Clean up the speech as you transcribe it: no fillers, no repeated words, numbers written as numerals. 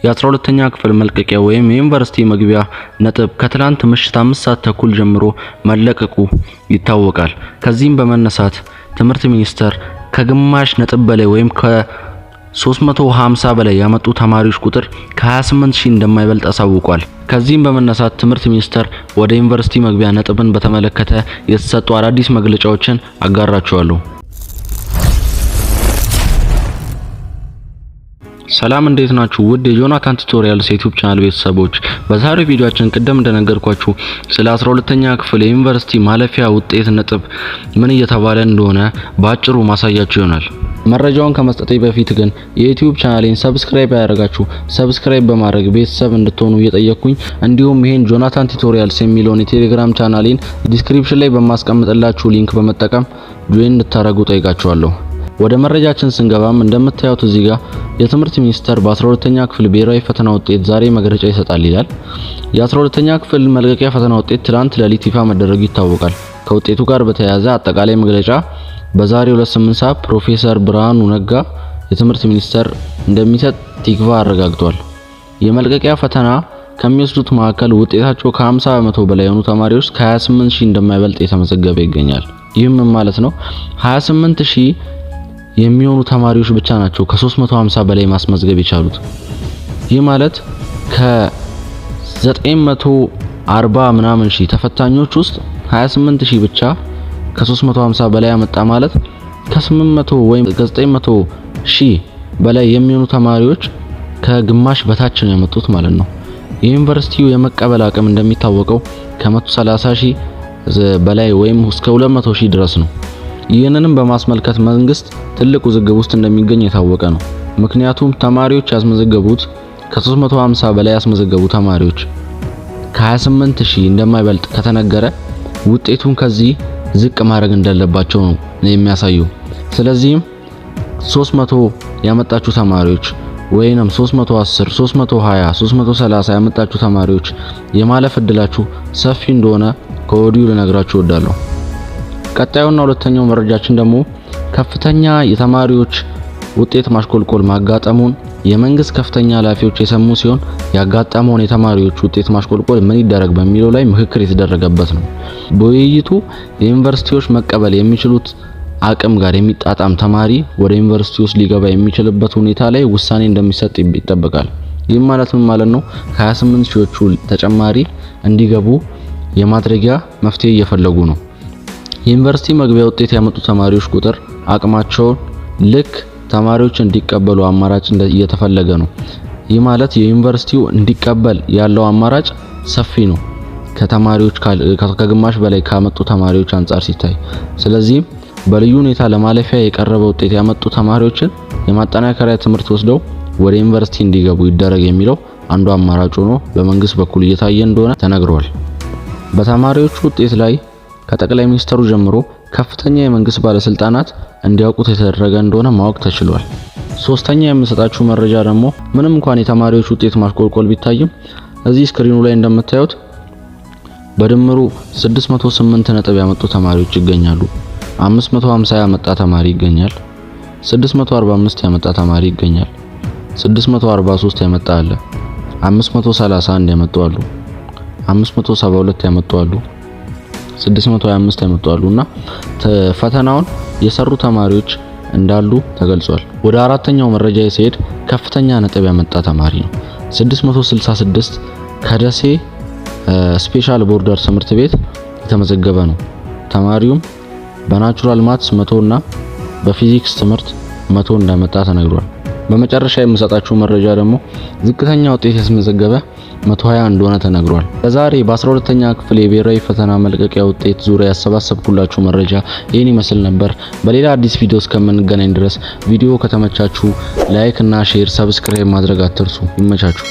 የ12ኛ ክፍል መልቀቂያ ወይም የዩኒቨርሲቲ መግቢያ ነጥብ ከትላንት ምሽት 5 ሰዓት ተኩል ጀምሮ መለቀቁ ይታወቃል። ከዚህም በመነሳት ትምህርት ሚኒስቴር ከግማሽ ነጥብ በላይ ወይም ከ350 በላይ ያመጡ ተማሪዎች ቁጥር ከ28000 እንደማይበልጥ አሳውቋል። ከዚህም በመነሳት ትምህርት ሚኒስቴር ወደ ዩኒቨርሲቲ መግቢያ ነጥብን በተመለከተ የተሰጡ አዳዲስ መግለጫዎችን አጋራቸዋለሁ። ሰላም እንዴት ናችሁ? ውድ የጆናታን ቱቶሪያልስ ዩቲዩብ ቻናል ቤተሰቦች፣ በዛሬው ቪዲዮአችን ቅድም እንደነገርኳችሁ ስለ 12ኛ ክፍል የዩኒቨርሲቲ ማለፊያ ውጤት ነጥብ ምን እየተባለ እንደሆነ በአጭሩ ማሳያችሁ ይሆናል። መረጃውን ከመስጠቴ በፊት ግን የዩቲዩብ ቻናሌን ሰብስክራይብ ያደረጋችሁ ሰብስክራይብ በማድረግ ቤተሰብ እንድትሆኑ እየጠየቅኩኝ፣ እንዲሁም ይሄን ጆናታን ቱቶሪያልስ የሚለውን የቴሌግራም ቻናሌን ዲስክሪፕሽን ላይ በማስቀምጥላችሁ ሊንክ በመጠቀም ጆይን እንድታደርጉ ጠይቃችኋለሁ። ወደ መረጃችን ስንገባም እንደምታዩት እዚህ ጋር የትምህርት ሚኒስቴር በ12ኛ ክፍል ብሔራዊ ፈተና ውጤት ዛሬ መግለጫ ይሰጣል ይላል። የ12ኛ ክፍል መልቀቂያ ፈተና ውጤት ትላንት ሌሊት ይፋ መደረጉ ይታወቃል። ከውጤቱ ጋር በተያያዘ አጠቃላይ መግለጫ በዛሬው 8 ሰዓት ፕሮፌሰር ብርሃኑ ነጋ የትምህርት ሚኒስቴር እንደሚሰጥ ቲክቫ አረጋግጧል። የመልቀቂያ ፈተና ከሚወስዱት መካከል ውጤታቸው ከ50% በላይ የሆኑ ተማሪዎች ከ28000 እንደማይበልጥ የተመዘገበ ይገኛል። ይህም ማለት ነው 28000 የሚሆኑ ተማሪዎች ብቻ ናቸው ከ350 በላይ ማስመዝገብ የቻሉት። ይህ ማለት ከ940 ምናምን ሺህ ተፈታኞች ውስጥ 28000 ብቻ ከ350 በላይ ያመጣ ማለት ከ800 ወይም ከ900 ሺህ በላይ የሚሆኑ ተማሪዎች ከግማሽ በታች ነው ያመጡት ማለት ነው። የዩኒቨርሲቲው የመቀበል አቅም እንደሚታወቀው ከ130 ሺህ በላይ ወይም እስከ 200 ሺህ ድረስ ነው። ይህንንም በማስመልከት መንግስት ትልቅ ውዝግብ ውስጥ እንደሚገኝ የታወቀ ነው። ምክንያቱም ተማሪዎች ያስመዘገቡት ከ350 በላይ ያስመዘገቡ ተማሪዎች ከ28000 እንደማይበልጥ ከተነገረ ውጤቱን ከዚህ ዝቅ ማድረግ እንዳለባቸው ነው የሚያሳየው። ስለዚህም 300 ያመጣችሁ ተማሪዎች ወይንም 310፣ 320፣ 330 ያመጣችሁ ተማሪዎች የማለፍ እድላችሁ ሰፊ እንደሆነ ከወዲሁ ልነግራችሁ እወዳለሁ። ቀጣዩና ሁለተኛው መረጃችን ደግሞ ከፍተኛ የተማሪዎች ውጤት ማሽቆልቆል ማጋጠሙን የመንግስት ከፍተኛ ኃላፊዎች የሰሙ ሲሆን ያጋጠመውን የተማሪዎች ውጤት ማሽቆልቆል ምን ይደረግ በሚለው ላይ ምክክር የተደረገበት ነው። በውይይቱ የዩኒቨርሲቲዎች መቀበል የሚችሉት አቅም ጋር የሚጣጣም ተማሪ ወደ ዩኒቨርሲቲ ውስጥ ሊገባ የሚችልበት ሁኔታ ላይ ውሳኔ እንደሚሰጥ ይጠበቃል። ይህ ማለት ምን ማለት ነው? 28 ሺዎቹ ተጨማሪ እንዲገቡ የማድረጊያ መፍትሄ እየፈለጉ ነው። የዩኒቨርሲቲ መግቢያ ውጤት ያመጡ ተማሪዎች ቁጥር አቅማቸውን ልክ ተማሪዎች እንዲቀበሉ አማራጭ እየተፈለገ ነው። ይህ ማለት የዩኒቨርሲቲው እንዲቀበል ያለው አማራጭ ሰፊ ነው ከተማሪዎች ከግማሽ በላይ ካመጡ ተማሪዎች አንጻር ሲታይ። ስለዚህ በልዩ ሁኔታ ለማለፊያ የቀረበ ውጤት ያመጡ ተማሪዎችን የማጠናከሪያ ትምህርት ወስደው ወደ ዩኒቨርሲቲ እንዲገቡ ይደረግ የሚለው አንዱ አማራጭ ሆኖ በመንግስት በኩል እየታየ እንደሆነ ተነግሯል። በተማሪዎቹ ውጤት ላይ ከጠቅላይ ሚኒስትሩ ጀምሮ ከፍተኛ የመንግስት ባለስልጣናት እንዲያውቁት የተደረገ እንደሆነ ማወቅ ተችሏል። ሶስተኛ የምሰጣችሁ መረጃ ደግሞ ምንም እንኳን የተማሪዎች ውጤት ማሽቆልቆል ቢታይም እዚህ ስክሪኑ ላይ እንደምታዩት በድምሩ 608 ነጥብ ያመጡ ተማሪዎች ይገኛሉ። 550 ያመጣ ተማሪ ይገኛል። 645 ያመጣ ተማሪ ይገኛል። 643 ያመጣ አለ። 531 ያመጡ አሉ። 572 ያመጡ አሉ። 625 ያመጡ አሉና ፈተናውን የሰሩ ተማሪዎች እንዳሉ ተገልጿል። ወደ አራተኛው መረጃ ሲሄድ ከፍተኛ ነጥብ ያመጣ ተማሪ ነው። 666 ከደሴ ስፔሻል ቦርደር ትምህርት ቤት የተመዘገበ ነው። ተማሪውም በናቹራል ማትስ 100 እና በፊዚክስ ትምህርት 100 እንዳመጣ ተነግሯል። በመጨረሻ የምሰጣችሁ መረጃ ደግሞ ዝቅተኛ ውጤት ያስመዘገበ 120 እንደሆነ ተነግሯል። ለዛሬ በ12ኛ ክፍል የብሔራዊ ፈተና መልቀቂያ ውጤት ዙሪያ ያሰባሰብኩላችሁ መረጃ ይህን ይመስል ነበር። በሌላ አዲስ ቪዲዮ እስከምንገናኝ ድረስ ቪዲዮ ከተመቻችሁ ላይክ እና ሼር፣ ሰብስክራይብ ማድረግ አትርሱ። ይመቻችሁ።